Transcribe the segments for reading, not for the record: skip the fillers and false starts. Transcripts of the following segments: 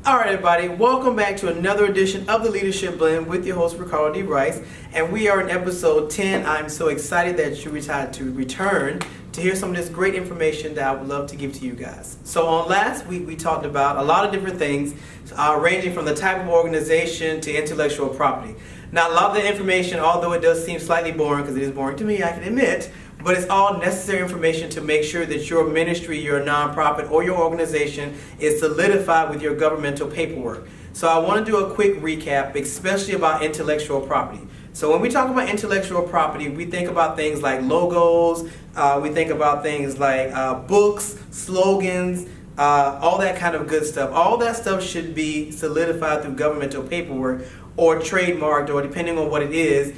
Alright everybody, welcome back to another edition of the Leadership Blend with your host Ricardo D. Rice, and we are in episode 10. I'm so excited that you decided to return to hear some of this great information that I would love to give to you guys. So on last week we talked about a lot of different things ranging from the type of organization to intellectual property. Now a lot of the information, although it does seem slightly boring, because it is boring to me, I can admit, but it's all necessary information to make sure that your ministry, your nonprofit, or your organization is solidified with your governmental paperwork. So I want to do a quick recap, especially about intellectual property. So when we talk about intellectual property, we think about things like logos, we think about things like books, slogans, all that kind of good stuff. All that stuff should be solidified through governmental paperwork or trademarked, or depending on what it is,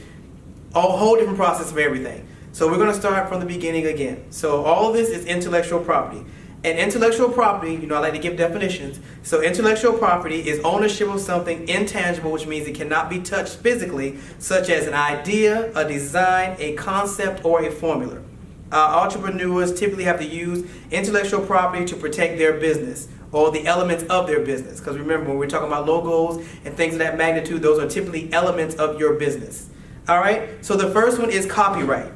a whole different process of everything. So we're going to start from the beginning again. So all of this is intellectual property. And intellectual property, I like to give definitions. So intellectual property is ownership of something intangible, which means it cannot be touched physically, such as an idea, a design, a concept, or a formula. Entrepreneurs typically have to use intellectual property to protect their business or the elements of their business. Because remember, when we're talking about logos and things of that magnitude, those are typically elements of your business. All right, so the first one is copyright.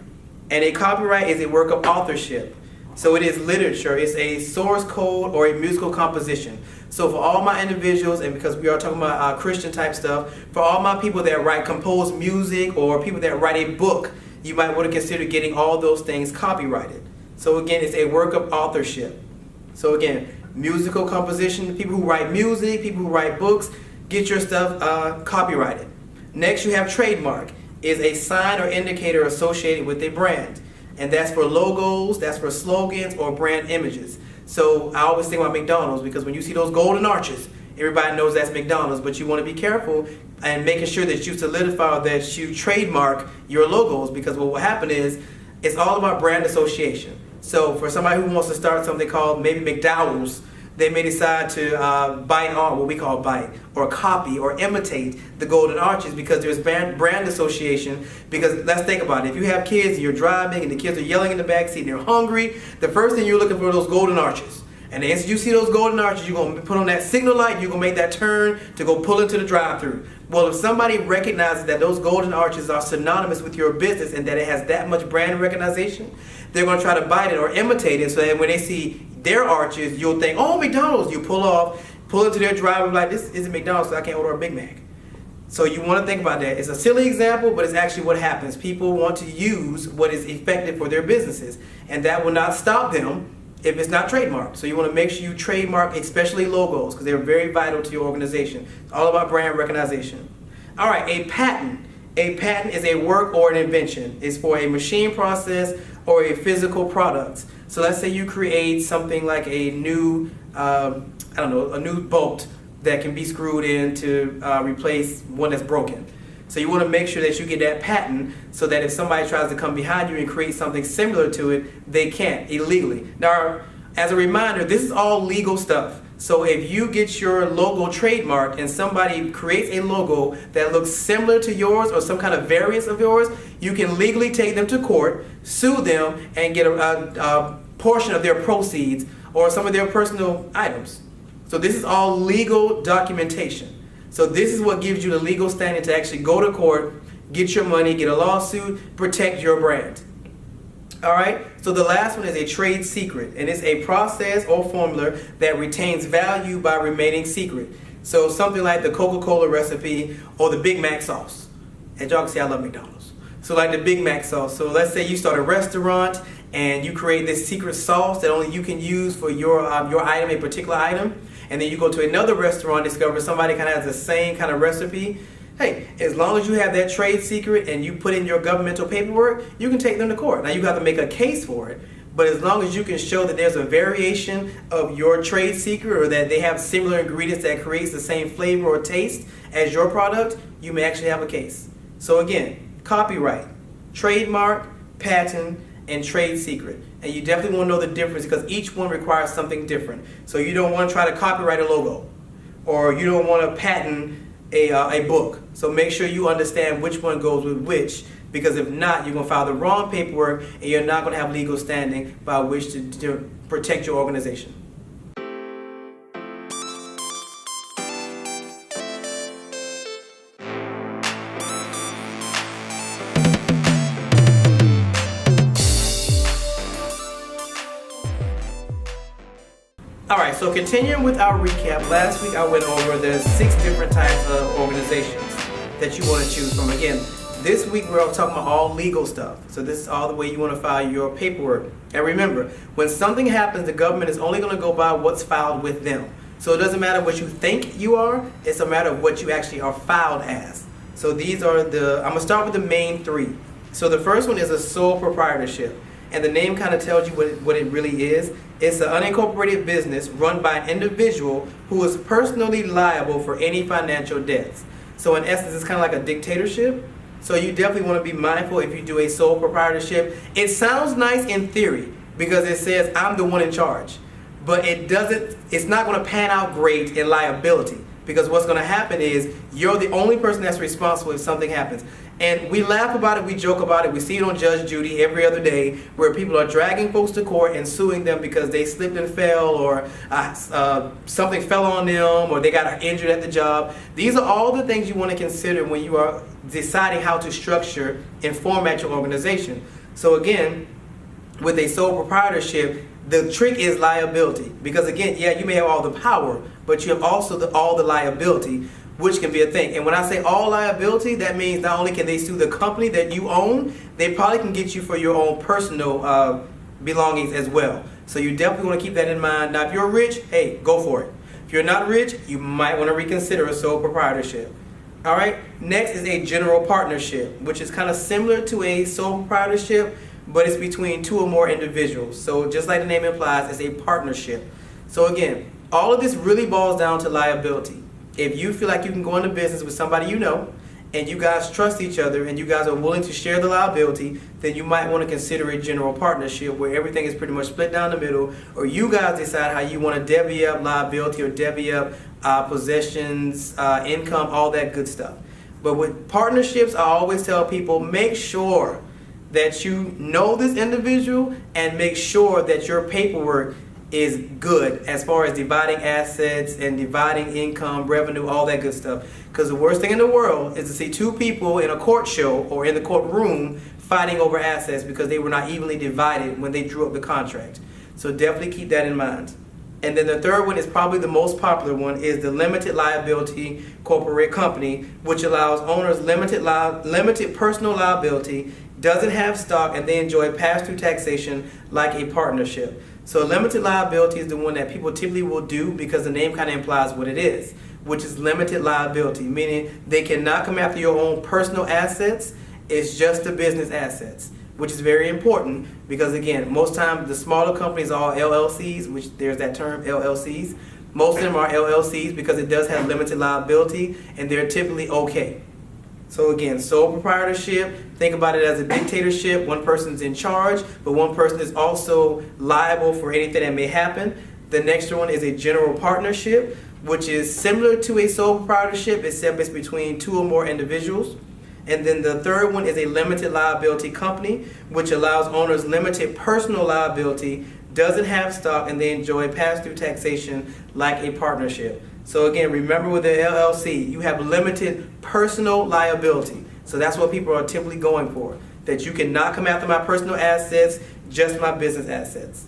And a copyright is a work of authorship. So it is literature, it's a source code or a musical composition. So for all my individuals, and because we are talking about Christian type stuff, for all my people that compose music or people that write a book, you might want to consider getting all those things copyrighted. So again, it's a work of authorship. So again, musical composition, people who write music, people who write books, get your stuff copyrighted. Next you have trademark. Is a sign or indicator associated with a brand. And that's for logos, that's for slogans or brand images. So I always think about McDonald's, because when you see those golden arches, everybody knows that's McDonald's, but you want to be careful and making sure that you solidify, that you trademark your logos, because what will happen is it's all about brand association. So for somebody who wants to start something called maybe McDowell's, they may decide to bite on what we call bite, or copy, or imitate the golden arches, because there's brand association. Because let's think about it. If you have kids and you're driving and the kids are yelling in the backseat and they're hungry, the first thing you're looking for are those golden arches. And the instant you see those golden arches, you're going to put on that signal light, you're going to make that turn to go pull into the drive-thru. Well, if somebody recognizes that those golden arches are synonymous with your business and that it has that much brand recognition, they're going to try to bite it or imitate it, so that when they see their arches, you'll think, oh, McDonald's. You pull off, pull into their driveway like, this isn't McDonald's, so I can't order a Big Mac. So you want to think about that. It's a silly example, but it's actually what happens. People want to use what is effective for their businesses, and that will not stop them if it's not trademarked. So you want to make sure you trademark, especially logos, because they're very vital to your organization. It's all about brand recognition. All right, a patent. A patent is a work or an invention. It's for a machine process or a physical product. So let's say you create something like a new, a new bolt that can be screwed in to replace one that's broken. So you want to make sure that you get that patent, so that if somebody tries to come behind you and create something similar to it, they can't illegally. Now, as a reminder, this is all legal stuff. So if you get your logo trademarked and somebody creates a logo that looks similar to yours or some kind of variance of yours, you can legally take them to court, sue them, and get a portion of their proceeds or some of their personal items. So this is all legal documentation. So this is what gives you the legal standing to actually go to court, get your money, get a lawsuit, protect your brand. All right, so the last one is a trade secret, and it's a process or formula that retains value by remaining secret. So something like the Coca-Cola recipe or the Big Mac sauce. And y'all can see I love McDonald's. So like the Big Mac sauce. So let's say you start a restaurant and you create this secret sauce that only you can use for your item, a particular item, and then you go to another restaurant, discover somebody kind of has the same kind of recipe. Hey, as long as you have that trade secret and you put in your governmental paperwork, you can take them to court. Now you have to make a case for it, but as long as you can show that there's a variation of your trade secret or that they have similar ingredients that creates the same flavor or taste as your product, you may actually have a case. So again, copyright, trademark, patent, and trade secret. And you definitely want to know the difference, because each one requires something different. So you don't want to try to copyright a logo, or you don't want to patent a book. So make sure you understand which one goes with which, because if not, you're going to file the wrong paperwork and you're not going to have legal standing by which to protect your organization. So continuing with our recap, last week I went over the 6 different types of organizations that you want to choose from. Again, this week we're talking about all legal stuff. So this is all the way you want to file your paperwork. And remember, when something happens, the government is only going to go by what's filed with them. So it doesn't matter what you think you are, it's a matter of what you actually are filed as. So these are I'm going to start with the main 3. So the first one is a sole proprietorship. And the name kind of tells you what it really is. It's an unincorporated business run by an individual who is personally liable for any financial debts. So in essence, it's kind of like a dictatorship. So you definitely want to be mindful if you do a sole proprietorship. It sounds nice in theory because it says I'm the one in charge. But it's not going to pan out great in liability, because what's going to happen is you're the only person that's responsible if something happens. And we laugh about it, we joke about it, we see it on Judge Judy every other day, where people are dragging folks to court and suing them because they slipped and fell, or something fell on them, or they got injured at the job. These are all the things you want to consider when you are deciding how to structure and format your organization. So again, with a sole proprietorship, the trick is liability, because again, yeah, you may have all the power, but you have also all the liability, which can be a thing. And when I say all liability, that means not only can they sue the company that you own, they probably can get you for your own personal belongings as well. So you definitely want to keep that in mind. Now, if you're rich, hey, go for it. If you're not rich, you might want to reconsider a sole proprietorship. All right. Next is a general partnership, which is kind of similar to a sole proprietorship, but it's between 2 or more individuals. So just like the name implies, it's a partnership. So again, all of this really boils down to liability. If you feel like you can go into business with somebody you know, and you guys trust each other, and you guys are willing to share the liability, then you might want to consider a general partnership where everything is pretty much split down the middle, or you guys decide how you want to divvy up liability or divvy up possessions, income, all that good stuff. But with partnerships, I always tell people, make sure that you know this individual, and make sure that your paperwork is good as far as dividing assets and dividing income, revenue, all that good stuff. Because the worst thing in the world is to see 2 people in a court show or in the courtroom fighting over assets because they were not evenly divided when they drew up the contract. So definitely keep that in mind. And then the third one is probably the most popular one, is the Limited Liability Company, which allows owners limited personal liability, doesn't have stock, and they enjoy pass-through taxation like a partnership. So limited liability is the one that people typically will do because the name kind of implies what it is, which is limited liability, meaning they cannot come after your own personal assets. It's just the business assets, which is very important because, again, most times the smaller companies are all LLCs, which there's that term, LLCs. Most of them are LLCs because it does have limited liability, and they're typically okay. So again, sole proprietorship, think about it as a dictatorship. One person's in charge, but one person is also liable for anything that may happen. The next one is a general partnership, which is similar to a sole proprietorship, except it's between 2 or more individuals. And then the third one is a limited liability company, which allows owners limited personal liability, doesn't have stock, and they enjoy pass-through taxation like a partnership. So again, remember with the LLC, you have limited personal liability. So that's what people are typically going for, that you cannot come after my personal assets, just my business assets.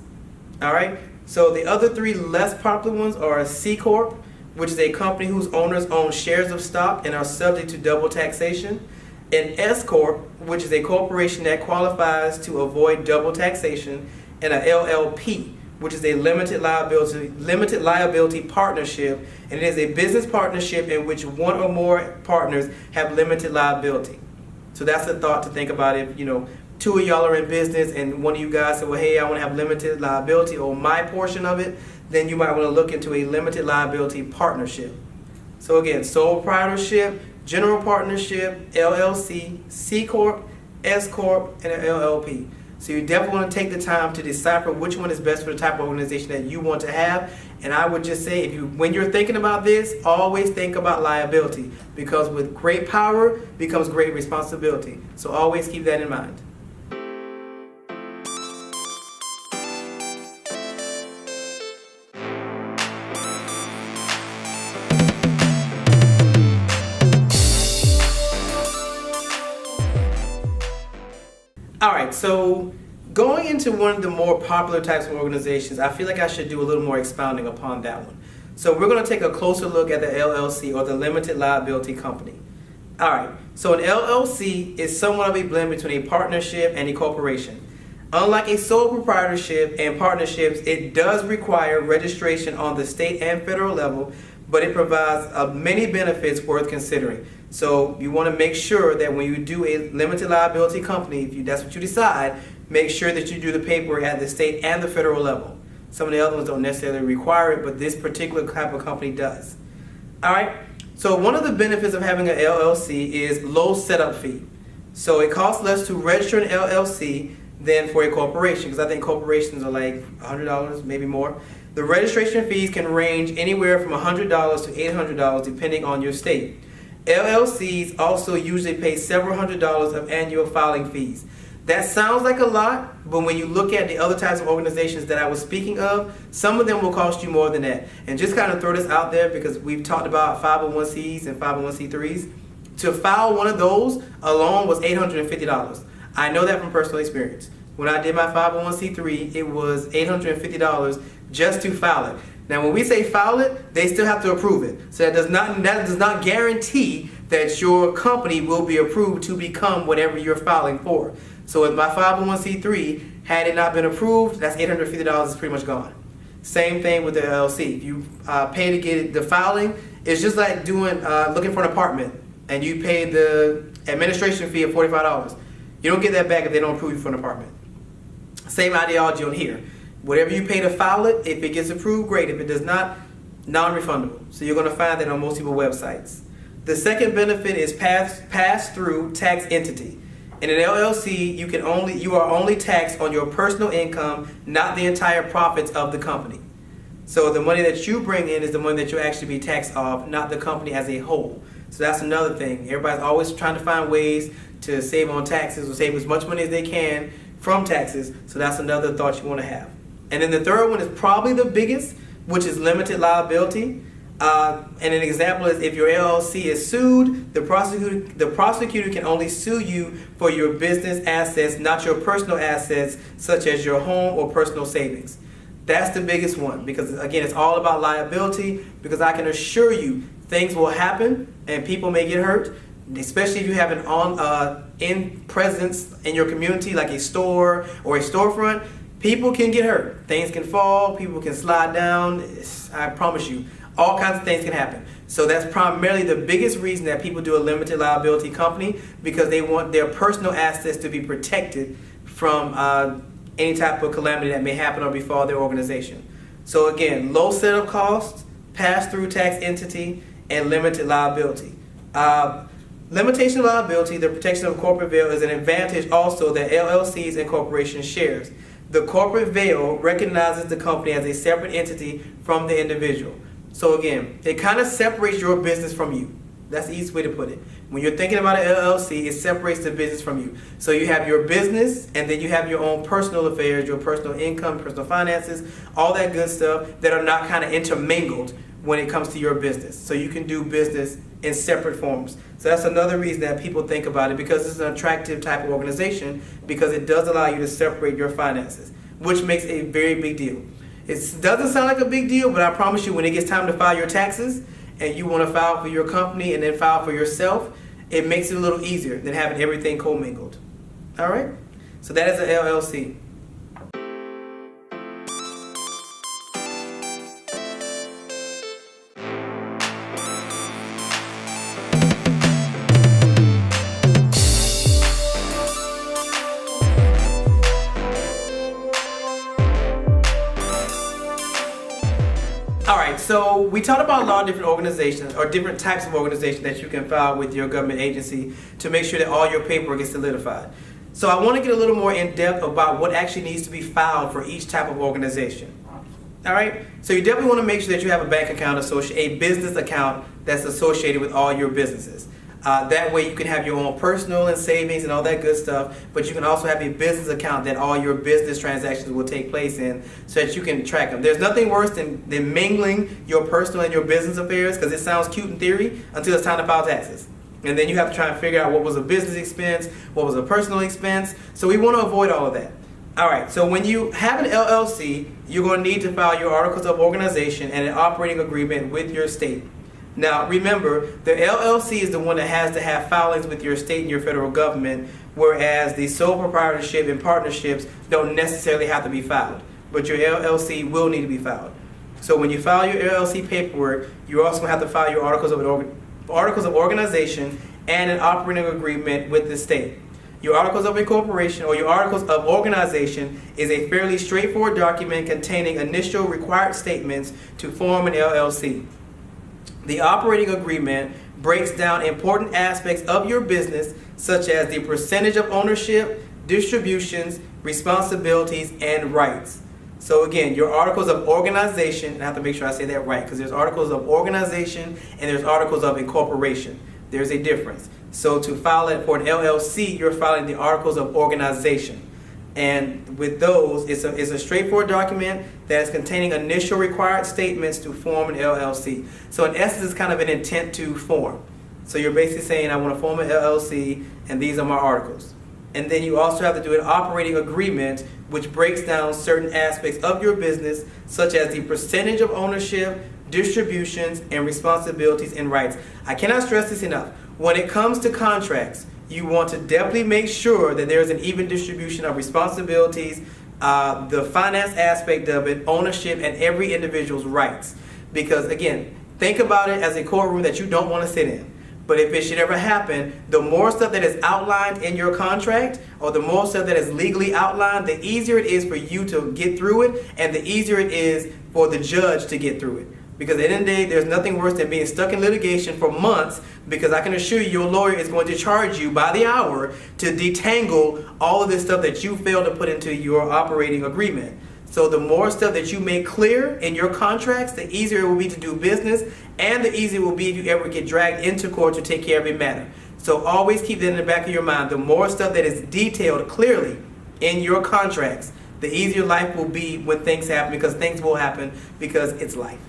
All right? So the other 3 less popular ones are a C Corp, which is a company whose owners own shares of stock and are subject to double taxation. An S Corp, which is a corporation that qualifies to avoid double taxation. And a LLP, which is a limited liability partnership, and it is a business partnership in which 1 or more partners have limited liability. So that's a thought to think about. If 2 of y'all are in business and one of you guys say, well, hey, I want to have limited liability or my portion of it, then you might want to look into a limited liability partnership. So again, sole proprietorship, general partnership, LLC, C Corp, S Corp, and an LLP. So you definitely want to take the time to decipher which one is best for the type of organization that you want to have. And I would just say, when you're thinking about this, always think about liability, because with great power becomes great responsibility. So always keep that in mind. All right, so going into one of the more popular types of organizations, I feel like I should do a little more expounding upon that one. So we're going to take a closer look at the LLC, or the Limited Liability Company. All right, so an LLC is somewhat of a blend between a partnership and a corporation. Unlike a sole proprietorship and partnerships, it does require registration on the state and federal level, but it provides many benefits worth considering. So you want to make sure that when you do a limited liability company, if that's what you decide, make sure that you do the paperwork at the state and the federal level. Some of the other ones don't necessarily require it, but this particular type of company does. All right, so one of the benefits of having an LLC is low setup fee. So it costs less to register an LLC than for a corporation, because I think corporations are like $100, maybe more. The registration fees can range anywhere from $100 to $800 depending on your state. LLCs also usually pay several $100s of annual filing fees. That sounds like a lot, but when you look at the other types of organizations that I was speaking of, some of them will cost you more than that. And just kind of throw this out there, because we've talked about 501c and 501c3s. To file one of those alone was $850. I know that from personal experience. When I did my 501c3, it was $850 just to file it. Now, when we say file it, they still have to approve it. So that does not guarantee that your company will be approved to become whatever you're filing for. So with my 501c3, had it not been approved, that's $850 is pretty much gone. Same thing with the LLC. If you pay to get the filing, it's just like doing looking for an apartment and you pay the administration fee of $45. You don't get that back if they don't approve you for an apartment. Same ideology on here. Whatever you pay to file it, if it gets approved, great. If it does not, non-refundable. So you're going to find that on most people's websites. The second benefit is pass-through tax entity. In an LLC, you are only taxed on your personal income, not the entire profits of the company. So the money that you bring in is the money that you'll actually be taxed off, not the company as a whole. So that's another thing. Everybody's always trying to find ways to save on taxes or save as much money as they can from taxes. So that's another thought you want to have. And then the third one is probably the biggest, which is limited liability. And an example is if your LLC is sued, the prosecutor can only sue you for your business assets, not your personal assets, such as your home or personal savings. That's the biggest one, because again, it's all about liability, because I can assure you things will happen and people may get hurt, especially if you have an in presence in your community, like a store or a storefront. People can get hurt. Things can fall. People can slide down. I promise you, all kinds of things can happen. So that's primarily the biggest reason that people do a limited liability company, because they want their personal assets to be protected from any type of calamity that may happen or befall their organization. So again, low setup costs, pass-through tax entity, and limited liability. Limitation of liability, the protection of corporate veil, is an advantage also that LLCs and corporations shares. The corporate veil recognizes the company as a separate entity from the individual. So again, it kind of separates your business from you. That's the easiest way to put it. When you're thinking about an LLC, it separates the business from you. So you have your business, and then you have your own personal affairs, your personal income, personal finances, all that good stuff that are not kind of intermingled when it comes to your business. So you can do business in separate forms. So that's another reason that people think about it, because it's an attractive type of organization, because it does allow you to separate your finances, which makes a very big deal. It doesn't sound like a big deal, but I promise you, when it gets time to file your taxes and you want to file for your company and then file for yourself, it makes it a little easier than having everything commingled. All right? So that is an LLC. Alright, so we talked about a lot of different organizations, or different types of organizations that you can file with your government agency to make sure that all your paperwork is solidified. So I want to get a little more in depth about what actually needs to be filed for each type of organization. Alright, so you definitely want to make sure that you have a bank account, a business account that's associated with all your businesses. That way you can have your own personal and savings and all that good stuff, but you can also have a business account that all your business transactions will take place in, so that you can track them. There's nothing worse than mingling your personal and your business affairs, because it sounds cute in theory until it's time to file taxes. And then you have to try and figure out what was a business expense, what was a personal expense. So we want to avoid all of that. All right, so when you have an LLC, you're going to need to file your articles of organization and an operating agreement with your state. Now, remember, the LLC is the one that has to have filings with your state and your federal government, whereas the sole proprietorship and partnerships don't necessarily have to be filed, but your LLC will need to be filed. So when you file your LLC paperwork, you're also going to have to file your articles of organization and an operating agreement with the state. Your articles of incorporation or your articles of organization is a fairly straightforward document containing initial required statements to form an LLC. The operating agreement breaks down important aspects of your business, such as the percentage of ownership, distributions, responsibilities, and rights. So again, your articles of organization, and I have to make sure I say that right, because there's articles of organization and there's articles of incorporation. There's a difference. So to file it for an LLC, you're filing the articles of organization. And with those, it's a straightforward document that is containing initial required statements to form an LLC. So in essence, it's kind of an intent to form. So you're basically saying, I want to form an LLC, and these are my articles. And then you also have to do an operating agreement, which breaks down certain aspects of your business, such as the percentage of ownership, distributions, and responsibilities and rights. I cannot stress this enough. When it comes to contracts, you want to definitely make sure that there's an even distribution of responsibilities, the finance aspect of it, ownership, and every individual's rights. Because again, think about it as a courtroom that you don't want to sit in. But if it should ever happen, the more stuff that is outlined in your contract, or the more stuff that is legally outlined, the easier it is for you to get through it, and the easier it is for the judge to get through it. Because at the end of the day, there's nothing worse than being stuck in litigation for months, because I can assure you your lawyer is going to charge you by the hour to detangle all of this stuff that you failed to put into your operating agreement. So the more stuff that you make clear in your contracts, the easier it will be to do business, and the easier it will be if you ever get dragged into court to take care of a matter. So always keep that in the back of your mind. The more stuff that is detailed clearly in your contracts, the easier life will be when things happen, because things will happen because it's life.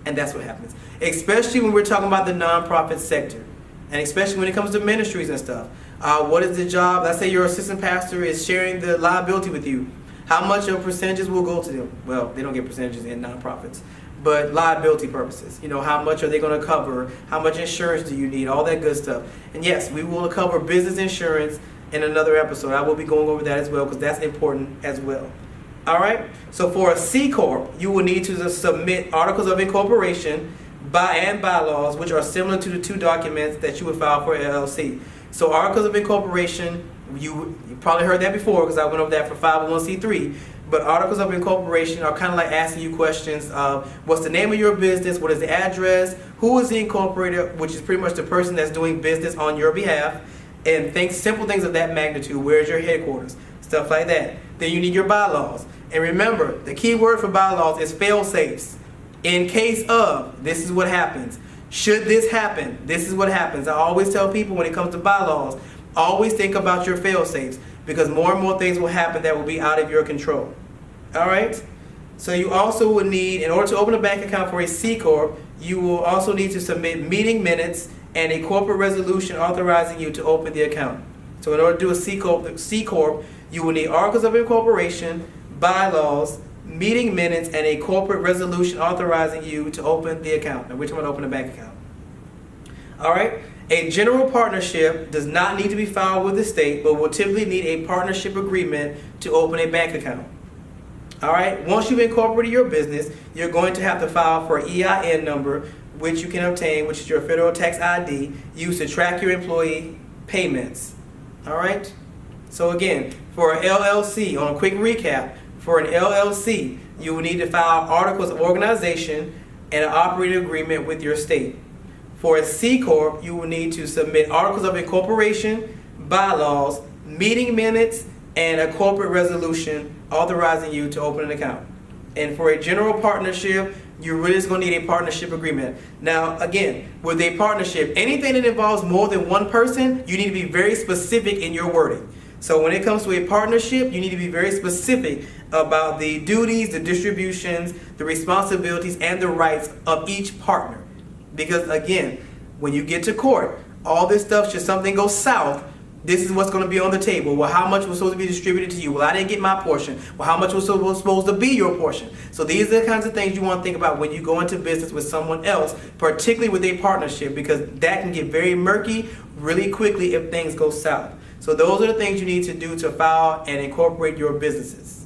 And that's what happens. Especially when we're talking about the nonprofit sector. And especially when it comes to ministries and stuff. What is the job? Let's say your assistant pastor is sharing the liability with you. How much of percentages will go to them? Well, they don't get percentages in nonprofits. But liability purposes. You know, how much are they going to cover? How much insurance do you need? All that good stuff. And yes, we will cover business insurance in another episode. I will be going over that as well, because that's important as well. All right, so for a C Corp, you will need to submit articles of incorporation and bylaws, which are similar to the two documents that you would file for LLC. So articles of incorporation, you probably heard that before, because I went over that for 501c3. But articles of incorporation are kind of like asking you questions of what's the name of your business, what is the address, who is the incorporator, which is pretty much the person that's doing business on your behalf, and simple things of that magnitude. Where's your headquarters? Stuff like that. Then you need your bylaws. And remember, the key word for bylaws is fail-safes. In case of, this is what happens. Should this happen, this is what happens. I always tell people when it comes to bylaws, always think about your fail-safes, because more and more things will happen that will be out of your control. All right? So you also will need, in order to open a bank account for a C Corp, you will also need to submit meeting minutes and a corporate resolution authorizing you to open the account. So in order to do a C Corp, you will need articles of incorporation, bylaws, meeting minutes, and a corporate resolution authorizing you to open the account, in which I'm going to open a bank account. All right? A general partnership does not need to be filed with the state, but will typically need a partnership agreement to open a bank account. All right? Once you've incorporated your business, you're going to have to file for an EIN number, which you can obtain, which is your federal tax ID, used to track your employee payments. All right? So again, for an LLC, on a quick recap, for an LLC, you will need to file articles of organization and an operating agreement with your state. For a C Corp, you will need to submit articles of incorporation, bylaws, meeting minutes, and a corporate resolution authorizing you to open an account. And for a general partnership, you're really just going to need a partnership agreement. Now, again, with a partnership, anything that involves more than one person, you need to be very specific in your wording. So when it comes to a partnership, you need to be very specific about the duties, the distributions, the responsibilities, and the rights of each partner. Because again, when you get to court, all this stuff, should something go south, This is what's going to be on the table. Well, how much was supposed to be distributed to you? Well, I didn't get my portion. Well, how much was supposed to be your portion? So these are the kinds of things you want to think about when you go into business with someone else, particularly with a partnership, because that can get very murky really quickly if things go south. So those are the things you need to do to file and incorporate your businesses.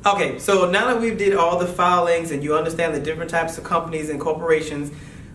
Okay, so now that we've did all the filings and you understand the different types of companies and corporations,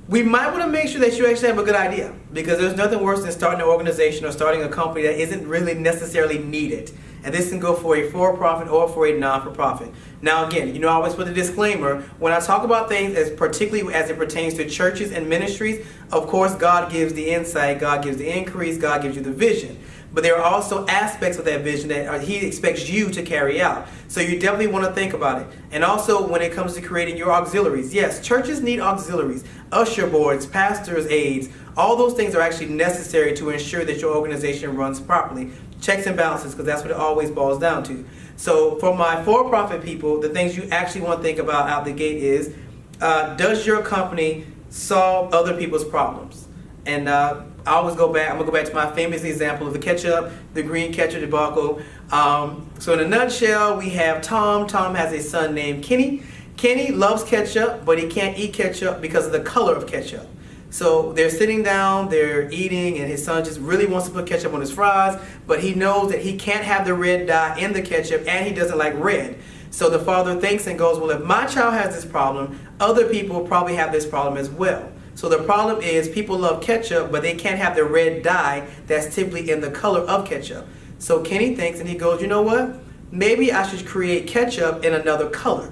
we might want to make sure that you actually have a good idea, because there's nothing worse than starting an organization or starting a company that isn't really necessarily needed. And this can go for a for-profit or for a non-for-profit. Now again, I always put a disclaimer, when I talk about things particularly as it pertains to churches and ministries, of course God gives the insight, God gives the increase, God gives you the vision. But there are also aspects of that vision that He expects you to carry out. So you definitely want to think about it. And also when it comes to creating your auxiliaries. Yes, churches need auxiliaries, usher boards, pastors' aides. All those things are actually necessary to ensure that your organization runs properly. Checks and balances, because that's what it always boils down to. So for my for-profit people, the things you actually want to think about out the gate is, does your company solve other people's problems? And I always I'm going to go back to my famous example of the ketchup, the green ketchup debacle. So in a nutshell, we have Tom. Tom has a son named Kenny. Kenny loves ketchup, but he can't eat ketchup because of the color of ketchup. So they're sitting down, they're eating, and his son just really wants to put ketchup on his fries, but he knows that he can't have the red dye in the ketchup, and he doesn't like red. So the father thinks and goes, well, if my child has this problem, other people probably have this problem as well. So the problem is people love ketchup, but they can't have the red dye that's typically in the color of ketchup. So Kenny thinks and he goes, you know what? Maybe I should create ketchup in another color.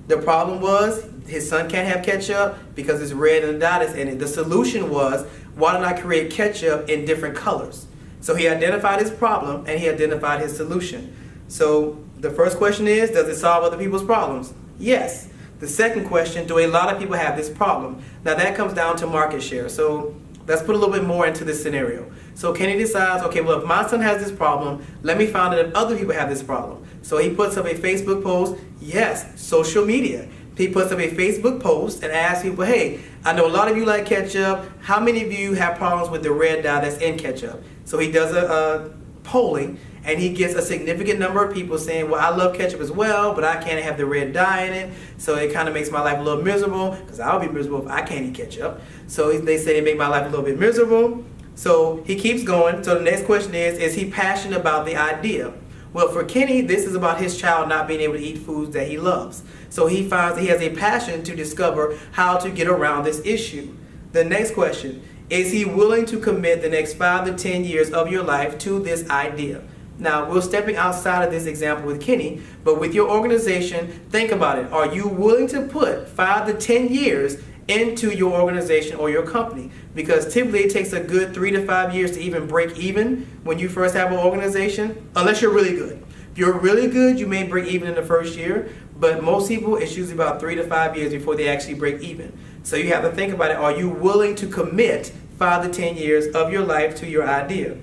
The problem was his son can't have ketchup because it's red and the dye is in it. The solution was, why don't I create ketchup in different colors? So he identified his problem and he identified his solution. So the first question is, does it solve other people's problems? Yes. The second question, do a lot of people have this problem? Now that comes down to market share. So let's put a little bit more into this scenario. So Kenny decides, okay, well, if my son has this problem, let me find out if other people have this problem. So he puts up a Facebook post. Yes, social media. He puts up a Facebook post and asks people, hey, I know a lot of you like ketchup. How many of you have problems with the red dye that's in ketchup? So he does a polling, and he gets a significant number of people saying, well, I love ketchup as well, but I can't have the red dye in it. So it kind of makes my life a little miserable, because I'll be miserable if I can't eat ketchup. So they say they make my life a little bit miserable. So he keeps going. So the next question is he passionate about the idea? Well, for Kenny, this is about his child not being able to eat foods that he loves. So he finds that he has a passion to discover how to get around this issue. The next question, is he willing to commit the next 5 to 10 years of your life to this idea? Now, we're stepping outside of this example with Kenny, but with your organization, think about it. Are you willing to put 5 to 10 years into your organization or your company? Because typically it takes a good 3 to 5 years to even break even when you first have an organization, unless you're really good. If you're really good, you may break even in the first year, but most people, it's usually about 3 to 5 years before they actually break even. So you have to think about it. Are you willing to commit 5 to 10 years of your life to your idea?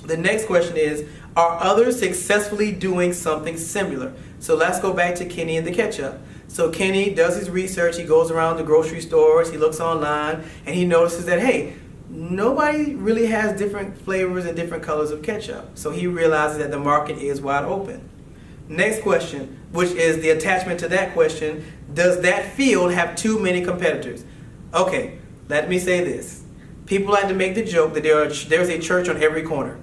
The next question is, are others successfully doing something similar? So let's go back to Kenny and the ketchup. So Kenny does his research, he goes around the grocery stores, he looks online, and he notices that, hey, nobody really has different flavors and different colors of ketchup. So he realizes that the market is wide open. Next question, which is the attachment to that question, does that field have too many competitors? Okay, let me say this. People like to make the joke that there's a church on every corner.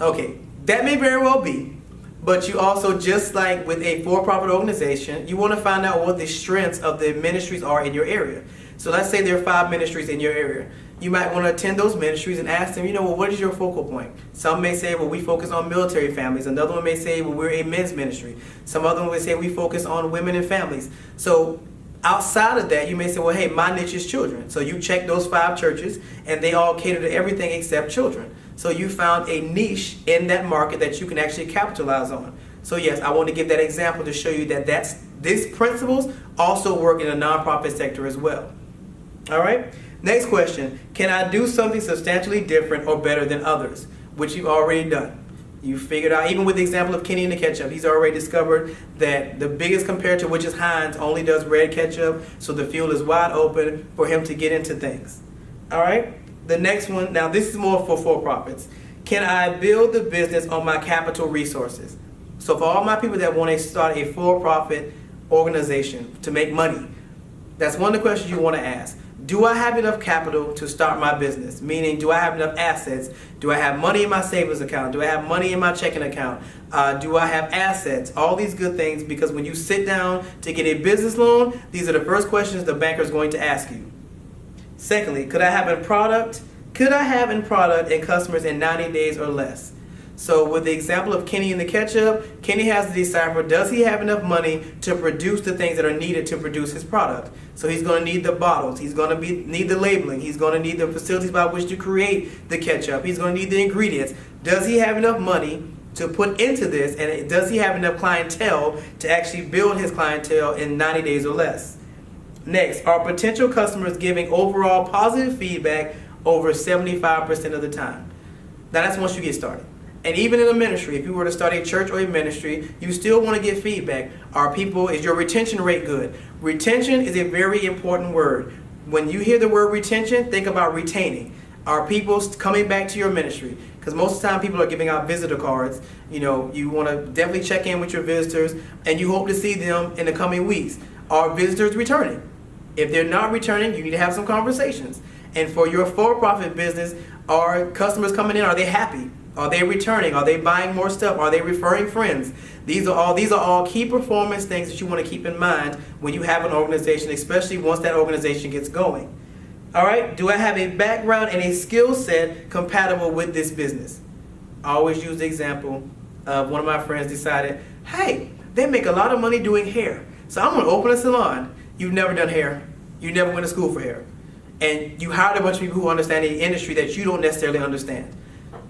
Okay, that may very well be, but you also, just like with a for-profit organization, you want to find out what the strengths of the ministries are in your area. So let's say there are 5 ministries in your area. You might want to attend those ministries and ask them, well, what is your focal point? Some may say, well, we focus on military families. Another one may say, well, we're a men's ministry. Some other one may say, we focus on women and families. So outside of that, you may say, well, hey, my niche is children. So you check those 5 churches, and they all cater to everything except children. So you found a niche in that market that you can actually capitalize on. So yes, I want to give that example to show you that these principles also work in the nonprofit sector as well. All right. Next question, can I do something substantially different or better than others? Which you've already done. You figured out, even with the example of Kenny and the ketchup, he's already discovered that the biggest competitor, which is Heinz, only does red ketchup, so the field is wide open for him to get into things. All right? The next one, now this is more for profits. Can I build the business on my capital resources? So for all my people that want to start a for-profit organization to make money, that's one of the questions you want to ask. Do I have enough capital to start my business? Meaning, do I have enough assets? Do I have money in my savings account? Do I have money in my checking account? Do I have assets? All these good things, because when you sit down to get a business loan, these are the first questions the banker is going to ask you. Secondly, could I have a product? Could I have in product and customers in 90 days or less? So with the example of Kenny and the ketchup, Kenny has to decipher, does he have enough money to produce the things that are needed to produce his product? So he's going to need the bottles, he's going to need the labeling, he's going to need the facilities by which to create the ketchup, he's going to need the ingredients. Does he have enough money to put into this, and does he have enough clientele to actually build his clientele in 90 days or less? Next, are potential customers giving overall positive feedback over 75% of the time? Now that's once you get started. And even in a ministry, if you were to start a church or a ministry, you still want to get feedback. Is your retention rate good? Retention is a very important word. When you hear the word retention, think about retaining. Are people coming back to your ministry? Because most of the time people are giving out visitor cards. You know, you want to definitely check in with your visitors, and you hope to see them in the coming weeks. Are visitors returning? If they're not returning, you need to have some conversations. And for your for-profit business, are customers coming in? Are they happy? Are they returning? Are they buying more stuff? Are they referring friends? These are all key performance things that you want to keep in mind when you have an organization, especially once that organization gets going. All right, do I have a background and a skill set compatible with this business? I always use the example of one of my friends decided, hey, they make a lot of money doing hair, so I'm going to open a salon. You've never done hair. You never went to school for hair. And you hired a bunch of people who understand the industry that you don't necessarily understand.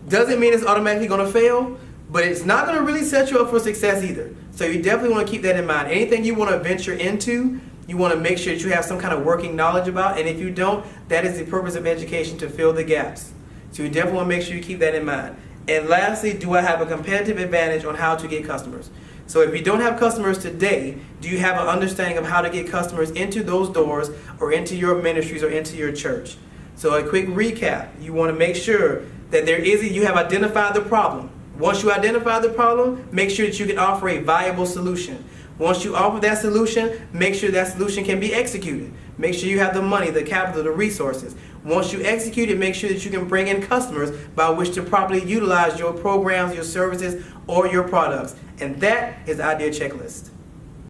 Doesn't mean it's automatically going to fail, but it's not going to really set you up for success either. So you definitely want to keep that in mind. Anything you want to venture into, you want to make sure that you have some kind of working knowledge about. And if you don't, that is the purpose of education, to fill the gaps. So you definitely want to make sure you keep that in mind. And lastly, do I have a competitive advantage on how to get customers? So if you don't have customers today, do you have an understanding of how to get customers into those doors or into your ministries or into your church? So a quick recap, you want to make sure that you have identified the problem. Once you identify the problem, make sure that you can offer a viable solution. Once you offer that solution, make sure that solution can be executed. Make sure you have the money, the capital, the resources. Once you execute it, make sure that you can bring in customers by which to properly utilize your programs, your services, or your products. And that is the idea checklist.